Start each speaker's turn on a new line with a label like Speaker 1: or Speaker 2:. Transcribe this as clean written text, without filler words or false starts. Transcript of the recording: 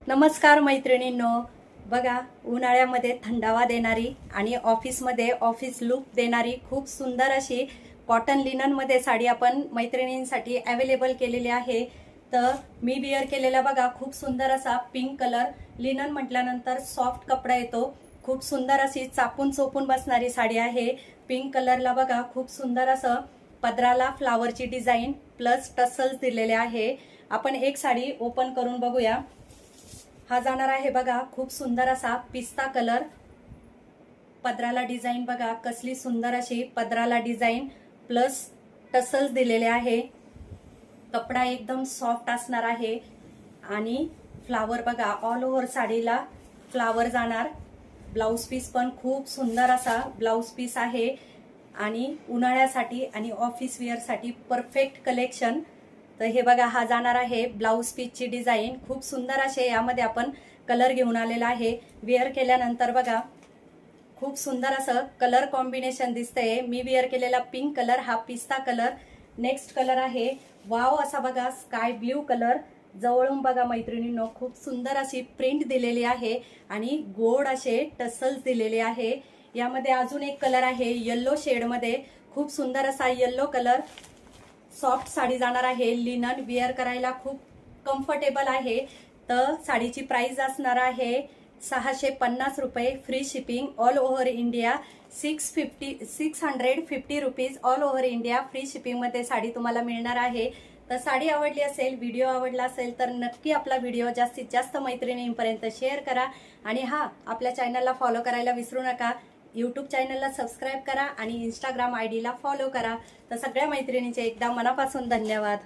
Speaker 1: नमस्कार मैत्रिणींनो, बघा उन्हाळ्यामध्ये थंडावा देणारी आणि ऑफिसमध्ये ऑफिस लुक देणारी खूप सुंदर अशी कॉटन लिननमध्ये साडी आपण मैत्रिणींसाठी अवेलेबल केलेली आहे। तर मी वेअर केलेला बघा खूप सुंदर असा पिंक कलर, लिनन म्हटल्यानंतर सॉफ्ट कपडा येतो, खूप सुंदर अशी चापून चोपून बसणारी साडी आहे। पिंक कलरला बघा खूप सुंदर असं पदराला फ्लावरची डिझाईन प्लस टसल्स दिलेले आहे। आपण एक साडी ओपन करून बघूया। हा जाणार आहे बघा खूप सुंदर असा पिस्ता कलर, पदराला डिझाईन बघा कसली सुंदर अशी पदराला डिझाईन प्लस टसल्स दिलेले आहे। कपडा एकदम सॉफ्ट असणार आहे आणि फ्लावर बघा ऑल ओव्हर साडीला फ्लावर जाणार। ब्लाउज पीस पण खूप सुंदर असा ब्लाउज पीस आहे आणि उन्हाळ्यासाठी आणि ऑफिस वेअर साठी परफेक्ट कलेक्शन। तर हे बघा हा जाणार आहे ब्लाउज पीसची डिझाईन, खूप सुंदर असे यामध्ये आपण कलर घेऊन आलेला आहे। वेअर केल्यानंतर बघा खूप सुंदर असं कलर कॉम्बिनेशन दिसतंय। मी वेअर केलेला पिंक कलर, हा पिस्ता कलर। नेक्स्ट कलर आहे वाव असा बघा स्काय ब्ल्यू कलर। जवळून बघा मैत्रिणींनो खूप सुंदर अशी प्रिंट दिलेली आहे आणि गोड असे टसल्स दिलेले आहे। यामध्ये अजून एक कलर आहे येलो शेड मध्ये, खूप सुंदर असा येलो कलर। सॉफ्ट साडी जाणार आहे, लिनन वेअर करायला खूप कम्फर्टेबल आहे। तर साडीची प्राइस असणार आहे 650 रुपये, free shipping all over India. 650 rupees all over India free shipping मध्ये साडी तुम्हाला मिळणार आहे। तर साडी आवडली असेल, व्हिडिओ आवडला असेल तर नक्की आपला व्हिडिओ जास्तीत जास्त मैत्रिणींपर्यंत शेअर करा आणि हा आपल्या चॅनलला फॉलो करायला विसरू नका। यूट्यूब चॅनलला सबस्क्राईब करा आणि इंस्टाग्राम आयडीला फॉलो करा। तर सगळ्या मैत्रिणींचे एकदा मनापासून धन्यवाद।